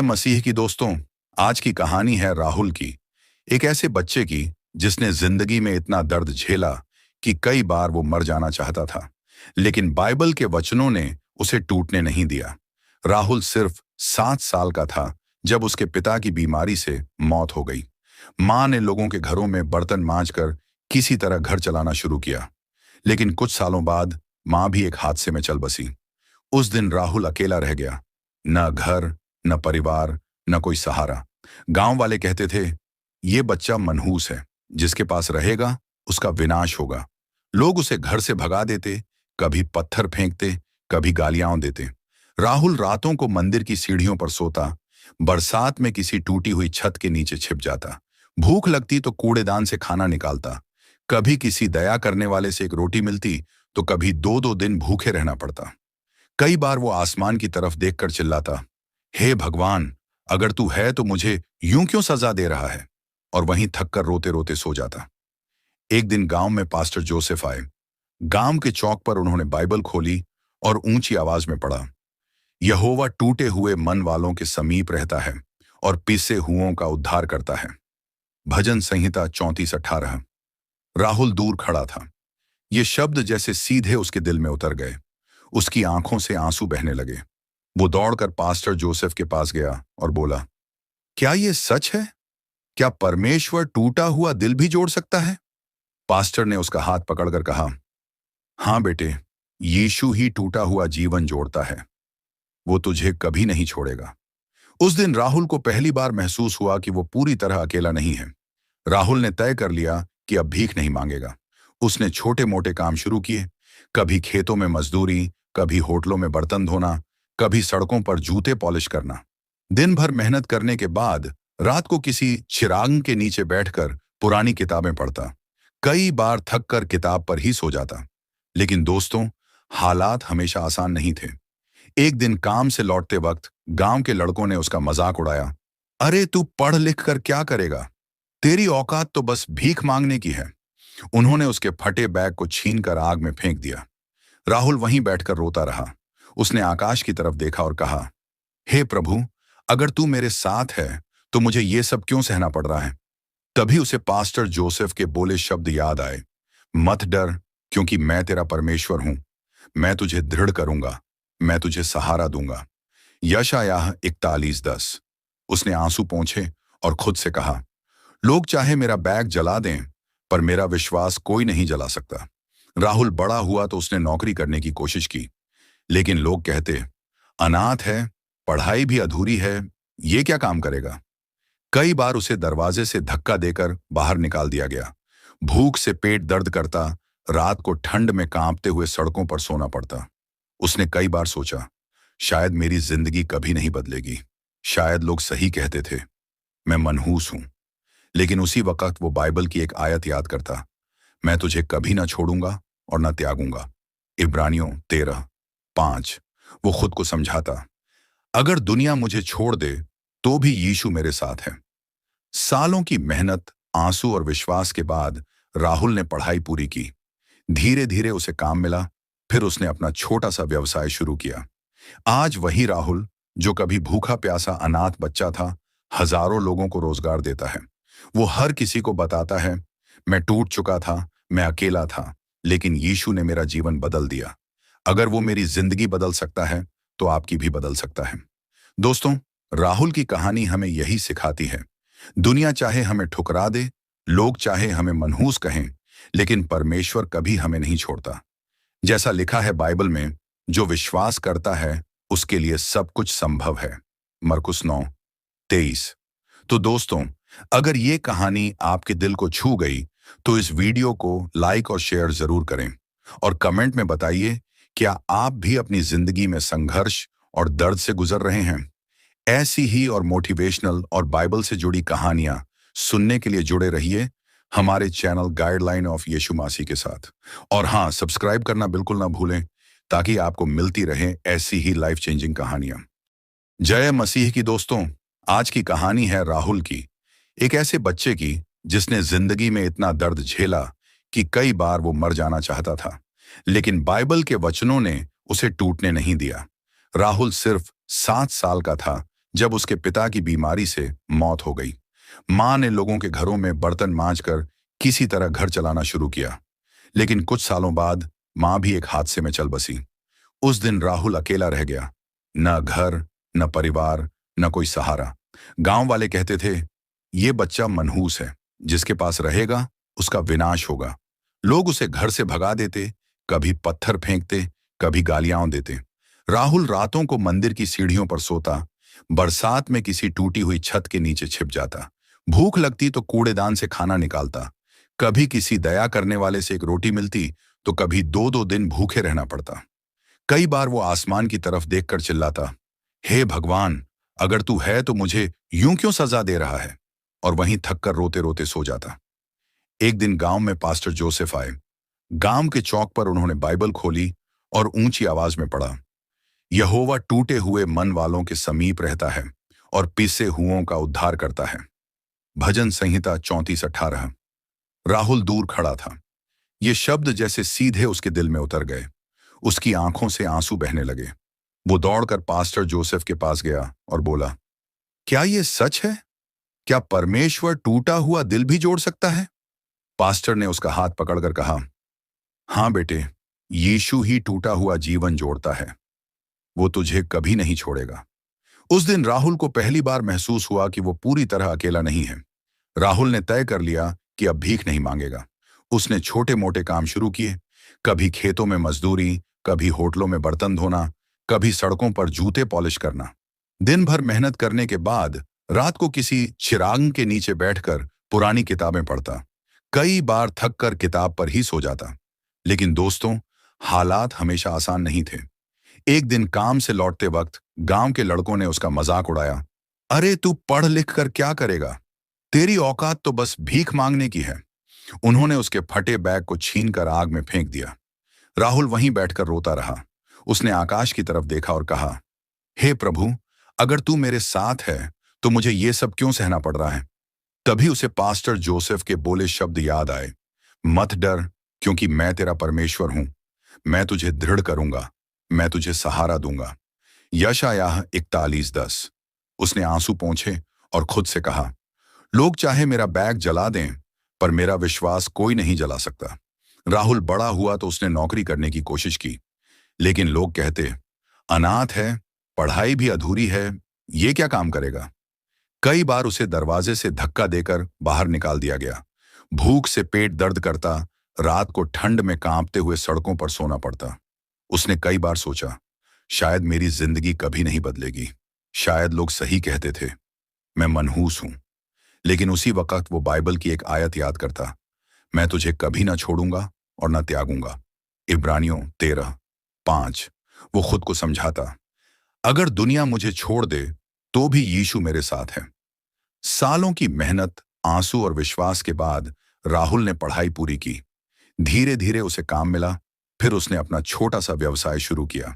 मसीह की दोस्तों, आज की कहानी है राहुल की। एक ऐसे बच्चे की जिसने जिंदगी में इतना दर्द झेला कि कई बार वो मर जाना चाहता था, लेकिन बाइबल के वचनों ने उसे टूटने नहीं दिया। राहुल सिर्फ 7 साल का था जब उसके पिता की बीमारी से मौत हो गई। माँ ने लोगों के घरों में बर्तन मांजकर किसी तरह घर चलाना शुरू किया, लेकिन कुछ सालों बाद माँ भी एक हादसे में चल बसी। उस दिन राहुल अकेला रह गया। न घर, न परिवार, न कोई सहारा। गांव वाले कहते थे, ये बच्चा मनहूस है, जिसके पास रहेगा उसका विनाश होगा। लोग उसे घर से भगा देते, कभी पत्थर फेंकते, कभी गालियां देते। राहुल रातों को मंदिर की सीढ़ियों पर सोता, बरसात में किसी टूटी हुई छत के नीचे छिप जाता। भूख लगती तो कूड़ेदान से खाना निकालता। कभी किसी दया करने वाले से एक रोटी मिलती तो कभी 2-2 दिन भूखे रहना पड़ता। कई बार वो आसमान की तरफ देखकर चिल्लाता, हे भगवान, अगर तू है तो मुझे यूं क्यों सजा दे रहा है? और वहीं थककर रोते रोते सो जाता। एक दिन गांव में पास्टर जोसेफ आए। गांव के चौक पर उन्होंने बाइबल खोली और ऊंची आवाज में पढ़ा, यहोवा टूटे हुए मन वालों के समीप रहता है और पिसे हुओं का उद्धार करता है। भजन संहिता 34:18। राहुल दूर खड़ा था। ये शब्द जैसे सीधे उसके दिल में उतर गए। उसकी आंखों से आंसू बहने लगे। वो दौड़कर पास्टर जोसेफ के पास गया और बोला, क्या ये सच है? क्या परमेश्वर टूटा हुआ दिल भी जोड़ सकता है? पास्टर ने उसका हाथ पकड़कर कहा, हाँ बेटे, यीशु ही टूटा हुआ जीवन जोड़ता है। वो तुझे कभी नहीं छोड़ेगा। उस दिन राहुल को पहली बार महसूस हुआ कि वो पूरी तरह अकेला नहीं है। राहुल ने तय कर लिया कि अब भीख नहीं मांगेगा। उसने छोटे मोटे काम शुरू किए, कभी खेतों में मजदूरी, कभी होटलों में बर्तन धोना, कभी सड़कों पर जूते पॉलिश करना। दिन भर मेहनत करने के बाद रात को किसी चिराग के नीचे बैठकर पुरानी किताबें पढ़ता। कई बार थक कर किताब पर ही सो जाता। लेकिन दोस्तों, हालात हमेशा आसान नहीं थे। एक दिन काम से लौटते वक्त गांव के लड़कों ने उसका मजाक उड़ाया, अरे तू पढ़ लिख कर क्या करेगा? तेरी औकात तो बस भीख मांगने की है। उन्होंने उसके फटे बैग को छीनकर आग में फेंक दिया। राहुल वहीं बैठकर रोता रहा। उसने आकाश की तरफ देखा और कहा, हे प्रभु, अगर तू मेरे साथ है तो मुझे ये सब क्यों सहना पड़ रहा है? तभी उसे पास्टर जोसेफ के बोले शब्द याद आए, मत डर, क्योंकि मैं तेरा परमेश्वर हूं। मैं तुझे दृढ़ करूंगा, मैं तुझे सहारा दूंगा। यशायाह 41:10। उसने आंसू पोंछे और खुद से कहा, लोग चाहे मेरा बैग जला दें, पर मेरा विश्वास कोई नहीं जला सकता। राहुल बड़ा हुआ तो उसने नौकरी करने की कोशिश की, लेकिन लोग कहते, अनाथ है, पढ़ाई भी अधूरी है, ये क्या काम करेगा? कई बार उसे दरवाजे से धक्का देकर बाहर निकाल दिया गया। भूख से पेट दर्द करता, रात को ठंड में कांपते हुए सड़कों पर सोना पड़ता। उसने कई बार सोचा, शायद मेरी जिंदगी कभी नहीं बदलेगी। शायद लोग सही कहते थे, मैं मनहूस हूं। लेकिन उसी वक्त वो बाइबल की एक आयत याद करता, मैं तुझे कभी ना छोड़ूंगा और ना त्यागूंगा। इब्रानियों 13:5। वो खुद को समझाता, अगर दुनिया मुझे छोड़ दे तो भी यीशु मेरे साथ है। सालों की मेहनत, आंसू और विश्वास के बाद राहुल ने पढ़ाई पूरी की। धीरे धीरे उसे काम मिला। फिर उसने अपना छोटा सा व्यवसाय शुरू किया। आज वही राहुल, जो कभी भूखा प्यासा अनाथ बच्चा था, हजारों लोगों को रोजगार देता है। वो हर किसी को बताता है, मैं टूट चुका था, मैं अकेला था, लेकिन यीशु ने मेरा जीवन बदल दिया। अगर वो मेरी जिंदगी बदल सकता है तो आपकी भी बदल सकता है। दोस्तों, राहुल की कहानी हमें यही सिखाती है, दुनिया चाहे हमें ठुकरा दे, लोग चाहे हमें मनहूस कहें, लेकिन परमेश्वर कभी हमें नहीं छोड़ता। जैसा लिखा है बाइबल में, जो विश्वास करता है उसके लिए सब कुछ संभव है। मरकुस 9:23। तो दोस्तों, अगर ये कहानी आपके दिल को छू गई तो इस वीडियो को लाइक और शेयर जरूर करें और कमेंट में बताइए, क्या आप भी अपनी जिंदगी में संघर्ष और दर्द से गुजर रहे हैं? ऐसी ही और मोटिवेशनल और बाइबल से जुड़ी कहानियां सुनने के लिए जुड़े रहिए हमारे चैनल गाइडलाइन ऑफ यीशु मसीह के साथ। और हाँ, सब्सक्राइब करना बिल्कुल ना भूलें, ताकि आपको मिलती रहे ऐसी ही लाइफ चेंजिंग कहानियां। जय मसीह की दोस्तों, आज की कहानी है राहुल की, एक ऐसे बच्चे की जिसने जिंदगी में इतना दर्द झेला कि कई बार वो मर जाना चाहता था, लेकिन बाइबल के वचनों ने उसे टूटने नहीं दिया। राहुल सिर्फ 7 साल का था जब उसके पिता की बीमारी से मौत हो गई। मां ने लोगों के घरों में बर्तन मांजकर किसी तरह घर चलाना शुरू किया। लेकिन कुछ सालों बाद मां भी एक हादसे में चल बसी। उस दिन राहुल अकेला रह गया। न घर, न परिवार, न कोई सहारा। गांव वाले कहते थे, ये बच्चा मनहूस है, जिसके पास रहेगा उसका विनाश होगा। लोग उसे घर से भगा देते, कभी पत्थर फेंकते, कभी गालियां देते। राहुल रातों को मंदिर की सीढ़ियों पर सोता, बरसात में किसी टूटी हुई छत के नीचे छिप जाता। भूख लगती तो कूड़ेदान से खाना निकालता। कभी किसी दया करने वाले से एक रोटी मिलती तो कभी 2-2 दिन भूखे रहना पड़ता। कई बार वो आसमान की तरफ देखकर चिल्लाता, हे भगवान, अगर तू है तो मुझे यूं क्यों सजा दे रहा है? और वहीं थककर रोते रोते सो जाता। एक दिन गांव में पास्टर जोसेफ आए। गांव के चौक पर उन्होंने बाइबल खोली और ऊंची आवाज में पढ़ा, यहोवा टूटे हुए मन वालों के समीप रहता है और पिसे हुओं का उद्धार करता है। भजन संहिता 34:18। राहुल दूर खड़ा था। ये शब्द जैसे सीधे उसके दिल में उतर गए। उसकी आंखों से आंसू बहने लगे। वो दौड़कर पास्टर जोसेफ के पास गया और बोला, क्या ये सच है? क्या परमेश्वर टूटा हुआ दिल भी जोड़ सकता है? पास्टर ने उसका हाथ पकड़कर कहा, हाँ बेटे, यीशु ही टूटा हुआ जीवन जोड़ता है। वो तुझे कभी नहीं छोड़ेगा। उस दिन राहुल को पहली बार महसूस हुआ कि वो पूरी तरह अकेला नहीं है। राहुल ने तय कर लिया कि अब भीख नहीं मांगेगा। उसने छोटे मोटे काम शुरू किए, कभी खेतों में मजदूरी, कभी होटलों में बर्तन धोना, कभी सड़कों पर जूते पॉलिश करना। दिन भर मेहनत करने के बाद रात को किसी चिराग के नीचे बैठकर पुरानी किताबें पढ़ता। कई बार थक कर किताब पर ही सो जाता। लेकिन दोस्तों, हालात हमेशा आसान नहीं थे। एक दिन काम से लौटते वक्त गांव के लड़कों ने उसका मजाक उड़ाया, अरे तू पढ़ लिख कर क्या करेगा? तेरी औकात तो बस भीख मांगने की है। उन्होंने उसके फटे बैग को छीनकर आग में फेंक दिया। राहुल वहीं बैठकर रोता रहा। उसने आकाश की तरफ देखा और कहा, हे प्रभु, अगर तू मेरे साथ है तो मुझे ये सब क्यों सहना पड़ रहा है? तभी उसे पास्टर जोसेफ के बोले शब्द याद आए, मत डर, क्योंकि मैं तेरा परमेश्वर हूं। मैं तुझे दृढ़ करूंगा, मैं तुझे सहारा दूंगा। यशायाह 41:10। उसने आंसू पोंछे और खुद से कहा, लोग चाहे मेरा बैग जला दें, पर मेरा विश्वास कोई नहीं जला सकता। राहुल बड़ा हुआ तो उसने नौकरी करने की कोशिश की, लेकिन लोग कहते, अनाथ है, पढ़ाई भी अधूरी है, ये क्या काम करेगा? कई बार उसे दरवाजे से धक्का देकर बाहर निकाल दिया गया। भूख से पेट दर्द करता, रात को ठंड में कांपते हुए सड़कों पर सोना पड़ता। उसने कई बार सोचा, शायद मेरी जिंदगी कभी नहीं बदलेगी। शायद लोग सही कहते थे, मैं मनहूस हूं। लेकिन उसी वक्त वो बाइबल की एक आयत याद करता, मैं तुझे कभी ना छोड़ूंगा और ना त्यागूंगा। इब्रानियों 13:5। वो खुद को समझाता, अगर दुनिया मुझे छोड़ दे तो भी यीशु मेरे साथ है। सालों की मेहनत, आंसू और विश्वास के बाद राहुल ने पढ़ाई पूरी की। धीरे धीरे उसे काम मिला। फिर उसने अपना छोटा सा व्यवसाय शुरू किया।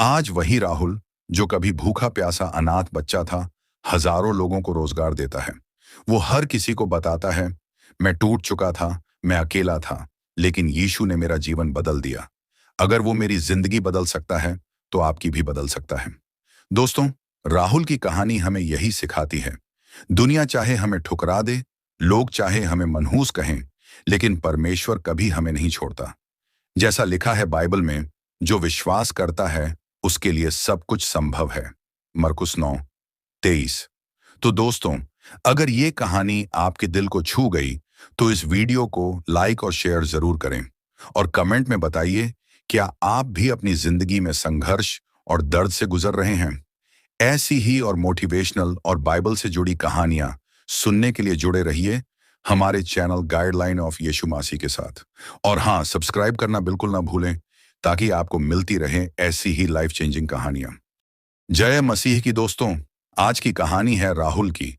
आज वही राहुल, जो कभी भूखा प्यासा अनाथ बच्चा था, हजारों लोगों को रोजगार देता है। वो हर किसी को बताता है, मैं टूट चुका था, मैं अकेला था, लेकिन यीशु ने मेरा जीवन बदल दिया। अगर वो मेरी जिंदगी बदल सकता है तो आपकी भी बदल सकता है। दोस्तों, राहुल की कहानी हमें यही सिखाती है, दुनिया चाहे हमें ठुकरा दे, लोग चाहे हमें मनहूस कहें, लेकिन परमेश्वर कभी हमें नहीं छोड़ता। जैसा लिखा है बाइबल में, जो विश्वास करता है उसके लिए सब कुछ संभव है। मरकुस 9:23। तो दोस्तों, अगर ये कहानी आपके दिल को छू गई तो इस वीडियो को लाइक और शेयर जरूर करें और कमेंट में बताइए, क्या आप भी अपनी जिंदगी में संघर्ष और दर्द से गुजर रहे हैं? ऐसी ही और मोटिवेशनल और बाइबल से जुड़ी कहानियां सुनने के लिए जुड़े रहिए हमारे चैनल गाइडलाइन ऑफ यीशु मसीह के साथ। और हाँ, सब्सक्राइब करना बिल्कुल ना भूलें, ताकि आपको मिलती रहे ऐसी ही लाइफ चेंजिंग कहानियां। जय मसीह की दोस्तों। आज की कहानी है राहुल की,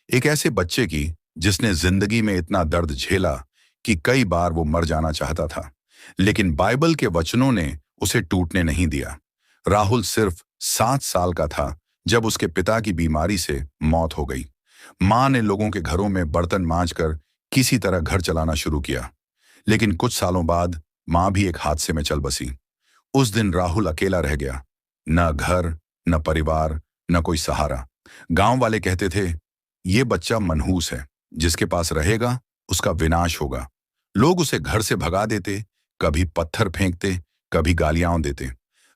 एक ऐसे बच्चे की जिसने जिंदगी में इतना दर्द झेला कि कई बार वो मर जाना चाहता था, लेकिन बाइबल के वचनों ने उसे टूटने नहीं दिया। राहुल सिर्फ 7 साल का था जब उसके पिता की बीमारी से मौत हो गई। मां ने लोगों के घरों में बर्तन मांजकर किसी तरह घर चलाना शुरू किया। लेकिन कुछ सालों बाद मां भी एक हादसे में चल बसी। उस दिन राहुल अकेला रह गया। न घर, न परिवार, न कोई सहारा। गांव वाले कहते थे, ये बच्चा मनहूस है, जिसके पास रहेगा उसका विनाश होगा। लोग उसे घर से भगा देते, कभी पत्थर फेंकते, कभी गालियां देते।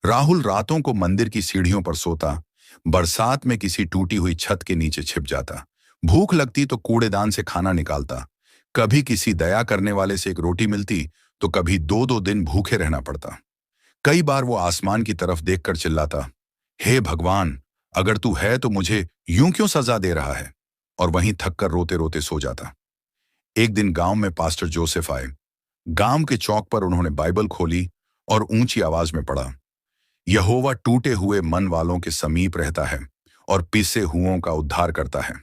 राहुल रातों को मंदिर की सीढ़ियों पर सोता, बरसात में किसी टूटी हुई छत के नीचे छिप जाता। भूख लगती तो कूड़ेदान से खाना निकालता। कभी किसी दया करने वाले से एक रोटी मिलती तो कभी 2-2 दिन भूखे रहना पड़ता। कई बार वो आसमान की तरफ देखकर चिल्लाता, हे भगवान, अगर तू है तो मुझे यूं क्यों सजा दे रहा है? और वहीं थक कर रोते रोते सो जाता। एक दिन गांव में पास्टर जोसेफ आए। गांव के चौक पर उन्होंने बाइबल खोली और ऊंची आवाज में पढ़ा, यहोवा टूटे हुए मन वालों के समीप रहता है और पिसे हुओं का उद्धार करता है।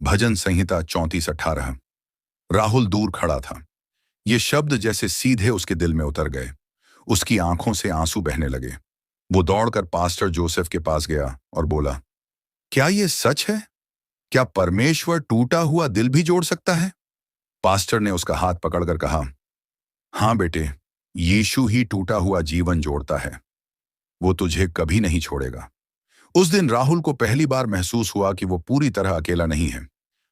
भजन संहिता 34:18। राहुल दूर खड़ा था। ये शब्द जैसे सीधे उसके दिल में उतर गए। उसकी आंखों से आंसू बहने लगे। वो दौड़कर पास्टर जोसेफ के पास गया और बोला, क्या ये सच है? क्या परमेश्वर टूटा हुआ दिल भी जोड़ सकता है? पास्टर ने उसका हाथ पकड़कर कहा, हाँ बेटे, यीशु ही टूटा हुआ जीवन जोड़ता है। वो तुझे कभी नहीं छोड़ेगा। उस दिन राहुल को पहली बार महसूस हुआ कि वो पूरी तरह अकेला नहीं है।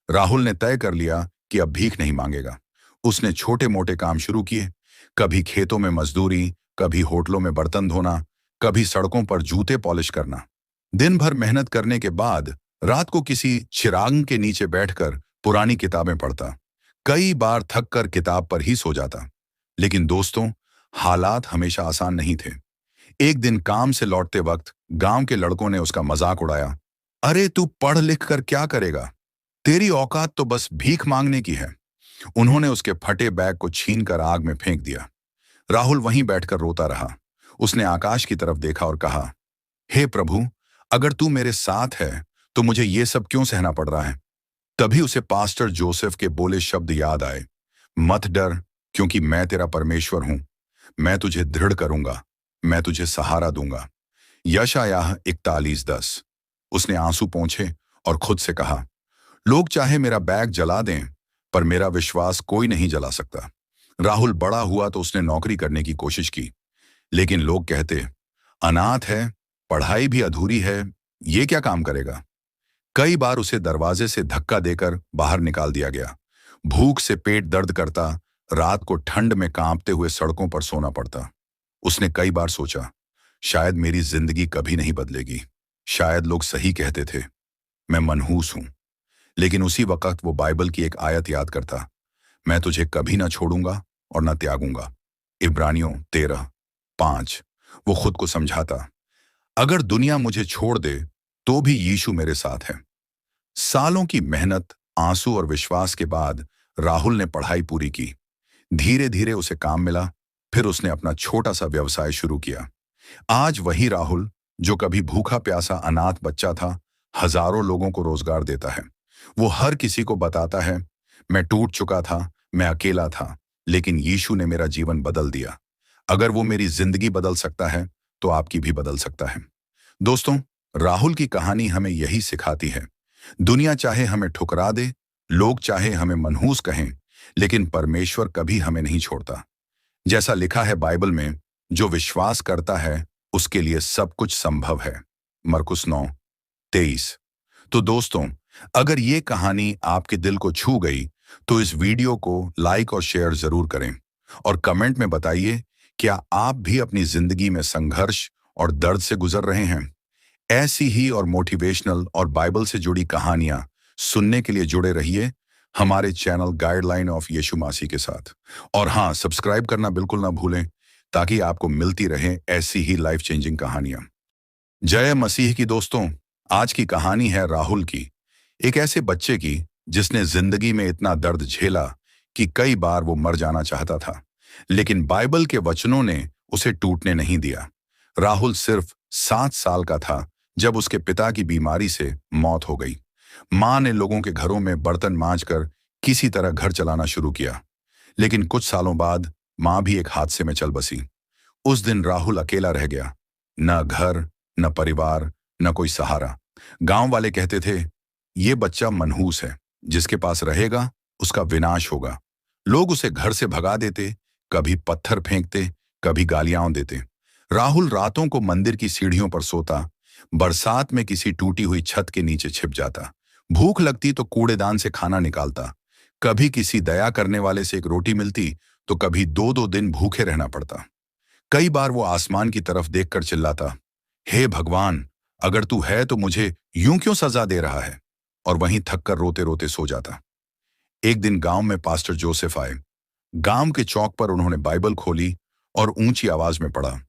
राहुल ने तय कर लिया कि अब भीख नहीं मांगेगा। उसने छोटे मोटे काम शुरू किए, कभी खेतों में मजदूरी, कभी होटलों में बर्तन धोना, कभी सड़कों पर जूते पॉलिश करना। दिन भर मेहनत करने के बाद रात को किसी चिराग के नीचे बैठकर पुरानी किताबें पढ़ता। कई बार थक कर किताब पर ही सो जाता। लेकिन दोस्तों, हालात हमेशा आसान नहीं थे। एक दिन काम से लौटते वक्त गांव के लड़कों ने उसका मजाक उड़ाया, अरे तू पढ़ लिख कर क्या करेगा? तेरी औकात तो बस भीख मांगने की है। उन्होंने उसके फटे बैग को छीनकर आग में फेंक दिया। राहुल वहीं बैठकर रोता रहा। उसने आकाश की तरफ देखा और कहा, हे प्रभु, अगर तू मेरे साथ है तो मुझे ये सब क्यों सहना पड़ रहा है? तभी उसे पास्टर जोसेफ के बोले शब्द याद आए, मत डर, क्योंकि मैं तेरा परमेश्वर हूं। मैं तुझे दृढ़ करूंगा, मैं तुझे सहारा दूंगा। यशायाह 41:10। उसने आंसू पोंछे और खुद से कहा, लोग चाहे मेरा बैग जला दें, पर मेरा विश्वास कोई नहीं जला सकता। राहुल बड़ा हुआ तो उसने नौकरी करने की कोशिश की, लेकिन लोग कहते, अनाथ है, पढ़ाई भी अधूरी है, ये क्या काम करेगा? कई बार उसे दरवाजे से धक्का देकर बाहर निकाल दिया गया। भूख से पेट दर्द करता, रात को ठंड में कांपते हुए सड़कों पर सोना पड़ता। उसने कई बार सोचा, शायद मेरी जिंदगी कभी नहीं बदलेगी। शायद लोग सही कहते थे, मैं मनहूस हूं। लेकिन उसी वक्त वो बाइबल की एक आयत याद करता, मैं तुझे कभी ना छोड़ूंगा और ना त्यागूंगा। इब्रानियों 13:5। वो खुद को समझाता, अगर दुनिया मुझे छोड़ दे तो भी यीशु मेरे साथ है। सालों की मेहनत, आंसू और विश्वास के बाद राहुल ने पढ़ाई पूरी की। धीरे धीरे उसे काम मिला। फिर उसने अपना छोटा सा व्यवसाय शुरू किया। आज वही राहुल, जो कभी भूखा प्यासा अनाथ बच्चा था, हजारों लोगों को रोजगार देता है। वो हर किसी को बताता है, मैं टूट चुका था, मैं अकेला था, लेकिन यीशु ने मेरा जीवन बदल दिया। अगर वो मेरी जिंदगी बदल सकता है तो आपकी भी बदल सकता है। दोस्तों, राहुल की कहानी हमें यही सिखाती है, दुनिया चाहे हमें ठुकरा दे, लोग चाहे हमें मनहूस कहें, लेकिन परमेश्वर कभी हमें नहीं छोड़ता। जैसा लिखा है बाइबल में, जो विश्वास करता है उसके लिए सब कुछ संभव है। मरकुस 9:23। तो दोस्तों, अगर ये कहानी आपके दिल को छू गई तो इस वीडियो को लाइक और शेयर जरूर करें और कमेंट में बताइए, क्या आप भी अपनी जिंदगी में संघर्ष और दर्द से गुजर रहे हैं? ऐसी ही और मोटिवेशनल और बाइबल से जुड़ी कहानियां सुनने के लिए जुड़े रहिए हमारे चैनल गाइडलाइन ऑफ यीशु मसीह के साथ। और हाँ, सब्सक्राइब करना बिल्कुल ना भूलें, ताकि आपको मिलती रहे ऐसी ही लाइफ चेंजिंग कहानियां। जय मसीह की दोस्तों। आज की कहानी है राहुल की, एक ऐसे बच्चे की जिसने जिंदगी में इतना दर्द झेला कि कई बार वो मर जाना चाहता था, लेकिन बाइबल के वचनों ने उसे टूटने नहीं दिया। राहुल सिर्फ 7 साल का था जब उसके पिता की बीमारी से मौत हो गई। मां ने लोगों के घरों में बर्तन मांजकर किसी तरह घर चलाना शुरू किया, लेकिन कुछ सालों बाद मां भी एक हादसे में चल बसी। उस दिन राहुल अकेला रह गया, न घर, न परिवार, न कोई सहारा। गांव वाले कहते थे, ये बच्चा मनहूस है, जिसके पास रहेगा उसका विनाश होगा। लोग उसे घर से भगा देते, कभी पत्थर फेंकते, कभी गालियां देते। राहुल रातों को मंदिर की सीढ़ियों पर सोता, बरसात में किसी टूटी हुई छत के नीचे छिप जाता। भूख लगती तो कूड़ेदान से खाना निकालता। कभी किसी दया करने वाले से एक रोटी मिलती तो कभी दो दो दिन भूखे रहना पड़ता। कई बार वो आसमान की तरफ देखकर चिल्लाता, हे भगवान, अगर तू है तो मुझे यूं क्यों सजा दे रहा है? और वहीं थक कर रोते रोते सो जाता। एक दिन गांव में पास्टर जोसेफ आए। गांव के चौक पर उन्होंने बाइबल खोली और ऊंची आवाज में पढ़ा,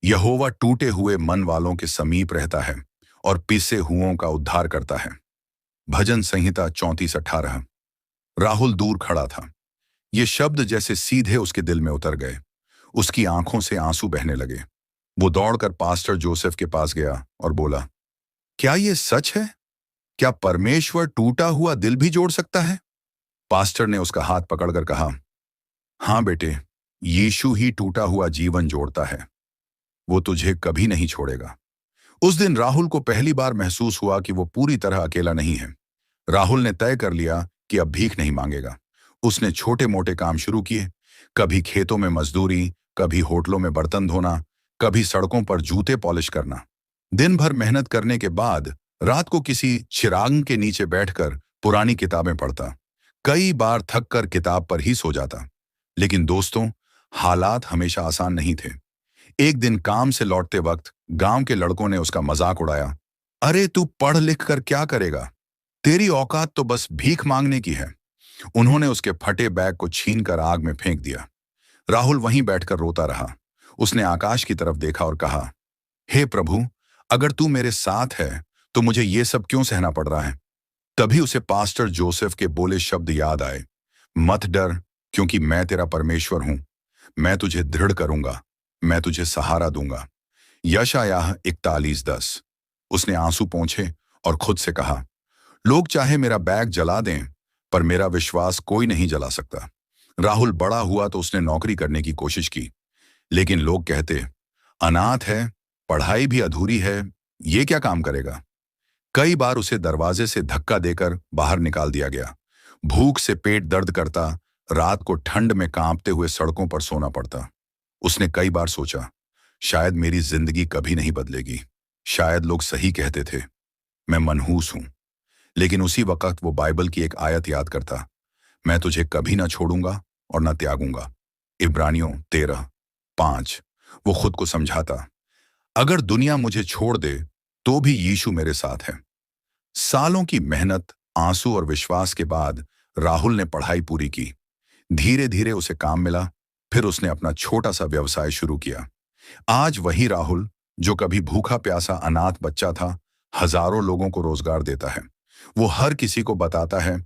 यहोवा टूटे हुए मन वालों के समीप रहता है और पिसे हुओं का उद्धार करता है। भजन संहिता 34:18। राहुल दूर खड़ा था। ये शब्द जैसे सीधे उसके दिल में उतर गए। उसकी आंखों से आंसू बहने लगे। वो दौड़कर पास्टर जोसेफ के पास गया और बोला, क्या ये सच है? क्या परमेश्वर टूटा हुआ दिल भी जोड़ सकता है? पास्टर ने उसका हाथ पकड़कर कहा, हाँ बेटे, यीशु ही टूटा हुआ जीवन जोड़ता है। वो तुझे कभी नहीं छोड़ेगा। उस दिन राहुल को पहली बार महसूस हुआ कि वो पूरी तरह अकेला नहीं है। राहुल ने तय कर लिया कि अब भीख नहीं मांगेगा। उसने छोटे मोटे काम शुरू किए, कभी खेतों में मजदूरी, कभी होटलों में बर्तन धोना, कभी सड़कों पर जूते पॉलिश करना। दिन भर मेहनत करने के बाद रात को किसी चिराग के नीचे बैठकर पुरानी किताबें पढ़ता। कई बार थक कर किताब पर ही सो जाता। लेकिन दोस्तों, हालात हमेशा आसान नहीं थे। एक दिन काम से लौटते वक्त गांव के लड़कों ने उसका मजाक उड़ाया, अरे तू पढ़ लिख कर क्या करेगा? तेरी औकात तो बस भीख मांगने की है। उन्होंने उसके फटे बैग को छीनकर आग में फेंक दिया। राहुल वहीं बैठकर रोता रहा। उसने आकाश की तरफ देखा और कहा, हे प्रभु, अगर तू मेरे साथ है तो मुझे ये सब क्यों सहना पड़ रहा है? तभी उसे पास्टर जोसेफ के बोले शब्द याद आए, मत डर, क्योंकि मैं तेरा परमेश्वर हूं। मैं तुझे दृढ़ करूंगा, मैं तुझे सहारा दूंगा। यशायाह 41:10। उसने आंसू पोंछे और खुद से कहा, लोग चाहे मेरा बैग जला दें, पर मेरा विश्वास कोई नहीं जला सकता। राहुल बड़ा हुआ तो उसने नौकरी करने की कोशिश की, लेकिन लोग कहते, अनाथ है, पढ़ाई भी अधूरी है, ये क्या काम करेगा? कई बार उसे दरवाजे से धक्का देकर बाहर निकाल दिया गया। भूख से पेट दर्द करता, रात को ठंड में कांपते हुए सड़कों पर सोना पड़ता। उसने कई बार सोचा, शायद मेरी जिंदगी कभी नहीं बदलेगी। शायद लोग सही कहते थे, मैं मनहूस हूं। लेकिन उसी वक्त वो बाइबल की एक आयत याद करता, मैं तुझे कभी ना छोड़ूंगा और ना त्यागूंगा। इब्रानियों 13:5। वो खुद को समझाता, अगर दुनिया मुझे छोड़ दे तो भी यीशु मेरे साथ है। सालों की मेहनत, आंसू और विश्वास के बाद राहुल ने पढ़ाई पूरी की। धीरे धीरे उसे काम मिला। फिर उसने अपना छोटा सा व्यवसाय शुरू किया। आज वही राहुल, जो कभी भूखा प्यासा अनाथ बच्चा था, हजारों लोगों को रोजगार देता है। वो हर किसी को बताता है,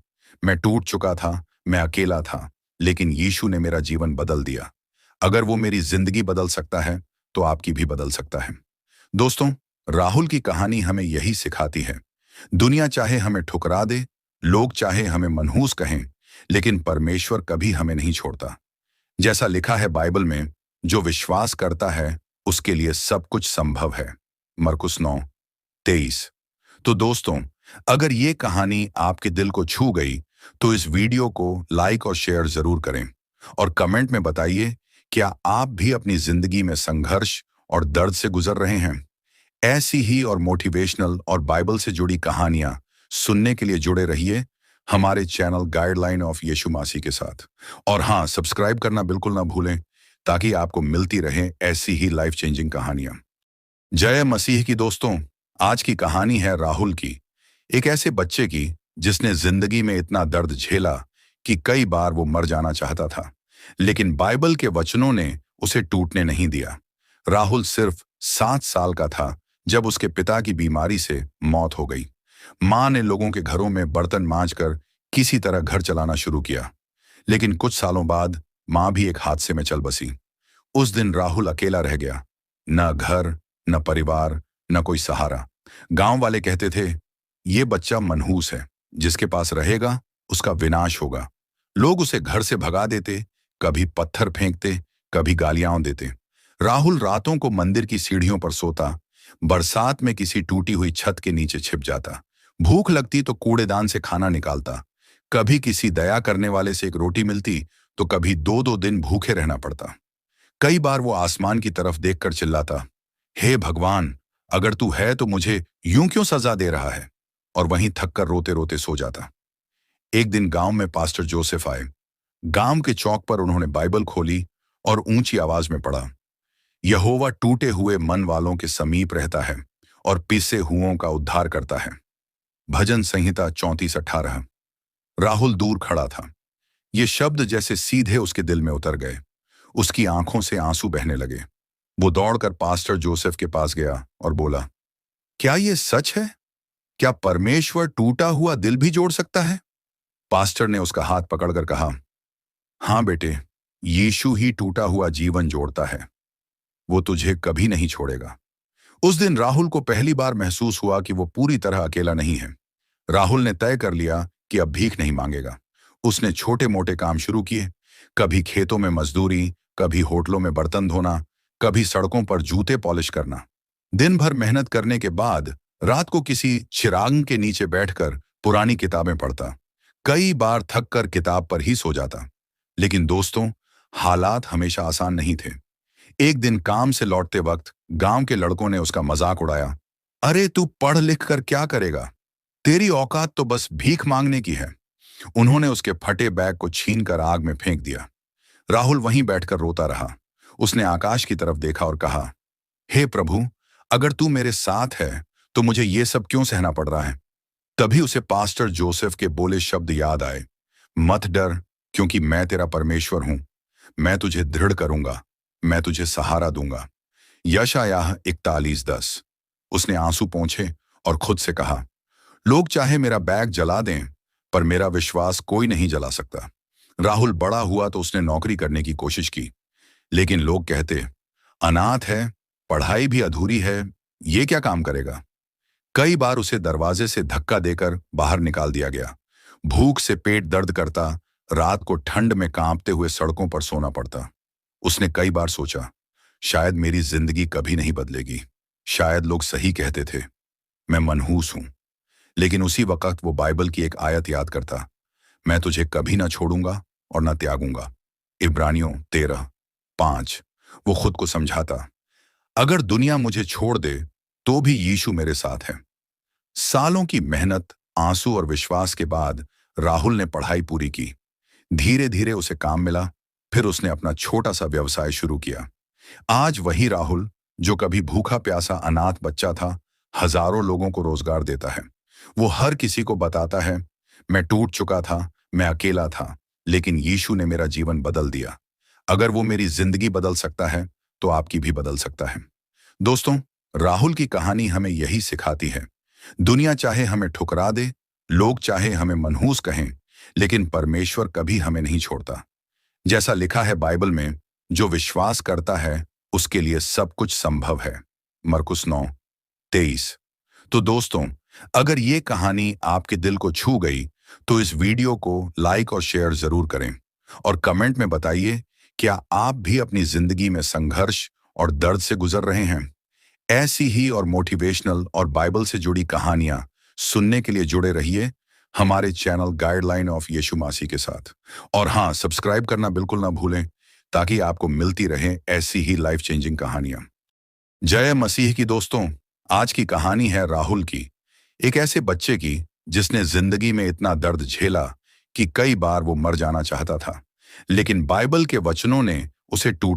मैं टूट चुका था, मैं अकेला था, लेकिन यीशु ने मेरा जीवन बदल दिया। अगर वो मेरी जिंदगी बदल सकता है तो आपकी भी बदल सकता है। दोस्तों, राहुल की कहानी हमें यही सिखाती है, दुनिया चाहे हमें ठुकरा दे, लोग चाहे हमें मनहूस कहें, लेकिन परमेश्वर कभी हमें नहीं छोड़ता। जैसा लिखा है बाइबल में, जो विश्वास करता है उसके लिए सब कुछ संभव है। मरकुस 9:23। तो दोस्तों, अगर ये कहानी आपके दिल को छू गई तो इस वीडियो को लाइक और शेयर जरूर करें और कमेंट में बताइए, क्या आप भी अपनी जिंदगी में संघर्ष और दर्द से गुजर रहे हैं? ऐसी ही और मोटिवेशनल और बाइबल से जुड़ी कहानियां सुनने के लिए जुड़े रहिए हमारे चैनल गाइडलाइन ऑफ यीशु मसीह के साथ। और हाँ, सब्सक्राइब करना बिल्कुल ना भूलें, ताकि आपको मिलती रहे ऐसी ही लाइफ चेंजिंग कहानियां। जय मसीह की दोस्तों। आज की कहानी है राहुल की, एक ऐसे बच्चे की जिसने जिंदगी में इतना दर्द झेला कि कई बार वो मर जाना चाहता था, लेकिन बाइबल के वचनों ने उसे टूटने नहीं दिया। राहुल सिर्फ 7 साल का था जब उसके पिता की बीमारी से मौत हो गई। मां ने लोगों के घरों में बर्तन मांजकर किसी तरह घर चलाना शुरू किया, लेकिन कुछ सालों बाद मां भी एक हादसे में चल बसी। उस दिन राहुल अकेला रह गया, न घर, न परिवार, न कोई सहारा। गांव वाले कहते थे, ये बच्चा मनहूस है, जिसके पास रहेगा उसका विनाश होगा। लोग उसे घर से भगा देते, कभी पत्थर फेंकते, कभी गालियां देते। राहुल रातों को मंदिर की सीढ़ियों पर सोता, बरसात में किसी टूटी हुई छत के नीचे छिप जाता। भूख लगती तो कूड़ेदान से खाना निकालता। कभी किसी दया करने वाले से एक रोटी मिलती तो कभी दो दो दिन भूखे रहना पड़ता। कई बार वो आसमान की तरफ देखकर चिल्लाता, हे भगवान, अगर तू है तो मुझे यूं क्यों सजा दे रहा है? और वहीं थककर रोते रोते सो जाता। एक दिन गांव में पास्टर जोसेफ आए। गांव के चौक पर उन्होंने बाइबल खोली और ऊंची आवाज में पढ़ा, यहोवा टूटे हुए मन वालों के समीप रहता है और पिसे हुओं का उद्धार करता है। भजन संहिता 34:18। राहुल दूर खड़ा था। ये शब्द जैसे सीधे उसके दिल में उतर गए। उसकी आंखों से आंसू बहने लगे। वो दौड़कर पास्टर जोसेफ के पास गया और बोला, क्या ये सच है? क्या परमेश्वर टूटा हुआ दिल भी जोड़ सकता है? पास्टर ने उसका हाथ पकड़कर कहा, हाँ बेटे, यीशु ही टूटा हुआ जीवन जोड़ता है। वो तुझे कभी नहीं छोड़ेगा। उस दिन राहुल को पहली बार महसूस हुआ कि वो पूरी तरह अकेला नहीं है। राहुल ने तय कर लिया कि अब भीख नहीं मांगेगा। उसने छोटे मोटे काम शुरू किए, कभी खेतों में मजदूरी, कभी होटलों में बर्तन धोना, कभी सड़कों पर जूते पॉलिश करना। दिन भर मेहनत करने के बाद रात को किसी चिराग के नीचे बैठकर पुरानी किताबें पढ़ता। कई बार थक कर किताब पर ही सो जाता। लेकिन दोस्तों, हालात हमेशा आसान नहीं थे। एक दिन काम से लौटते वक्त गांव के लड़कों ने उसका मजाक उड़ाया, अरे तू पढ़ लिख कर क्या करेगा? तेरी औकात तो बस भीख मांगने की है। उन्होंने उसके फटे बैग को छीनकर आग में फेंक दिया। राहुल वहीं बैठकर रोता रहा। उसने आकाश की तरफ देखा और कहा, हे प्रभु, अगर तू मेरे साथ है तो मुझे ये सब क्यों सहना पड़ रहा है? तभी उसे पास्टर जोसेफ के बोले शब्द याद आए, मत डर, क्योंकि मैं तेरा परमेश्वर हूं। मैं तुझे दृढ़ करूंगा, मैं तुझे सहारा दूंगा। यशायाह 41:10। उसने आंसू पोंछे और खुद से कहा, लोग चाहे मेरा बैग जला दें, पर मेरा विश्वास कोई नहीं जला सकता। राहुल बड़ा हुआ तो उसने नौकरी करने की कोशिश की, लेकिन लोग कहते, अनाथ है, पढ़ाई भी अधूरी है, ये क्या काम करेगा? कई बार उसे दरवाजे से धक्का देकर बाहर निकाल दिया गया। भूख से पेट दर्द करता, रात को ठंड में कांपते हुए सड़कों पर सोना पड़ता। उसने कई बार सोचा, शायद मेरी जिंदगी कभी नहीं बदलेगी। शायद लोग सही कहते थे, मैं मनहूस हूं। लेकिन उसी वक्त वो बाइबल की एक आयत याद करता, मैं तुझे कभी ना छोड़ूंगा और ना त्यागूंगा। इब्रानियों 13:5। वो खुद को समझाता, अगर दुनिया मुझे छोड़ दे तो भी यीशु मेरे साथ है। सालों की मेहनत, आंसू और विश्वास के बाद राहुल ने पढ़ाई पूरी की। धीरे धीरे उसे काम मिला। फिर उसने अपना छोटा सा व्यवसाय शुरू किया। आज वही राहुल, जो कभी भूखा प्यासा अनाथ बच्चा था, हजारों लोगों को रोजगार देता है। वो हर किसी को बताता है, मैं टूट चुका था, मैं अकेला था, लेकिन यीशु ने मेरा जीवन बदल दिया। अगर वो मेरी जिंदगी बदल सकता है तो आपकी भी बदल सकता है। दोस्तों, राहुल की कहानी हमें यही सिखाती है, दुनिया चाहे हमें ठुकरा दे, लोग चाहे हमें मनहूस कहें, लेकिन परमेश्वर कभी हमें नहीं छोड़ता। जैसा लिखा है बाइबल में, जो विश्वास करता है उसके लिए सब कुछ संभव है। मरकुस 9:23। तो दोस्तों, अगर ये कहानी आपके दिल को छू गई तो इस वीडियो को लाइक और शेयर जरूर करें और कमेंट में बताइए, क्या आप भी अपनी जिंदगी में संघर्ष और दर्द से गुजर रहे हैं? ऐसी ही और मोटिवेशनल और बाइबल से जुड़ी कहानियां सुनने के लिए जुड़े रहिए हमारे चैनल गाइडलाइन ऑफ यीशु मसीह के साथ। और हाँ, सब्सक्राइब करना बिल्कुल ना भूलें, ताकि आपको मिलती रहे ऐसी ही लाइफ चेंजिंग कहानियां। जय मसीह की दोस्तों। आज की कहानी है राहुल की, एक ऐसे बच्चे की जिसने जिंदगी में इतना दर्द झेला कि कई बार वो मर जाना चाहता था, लेकिन बाइबल के वचनों ने उसे टूट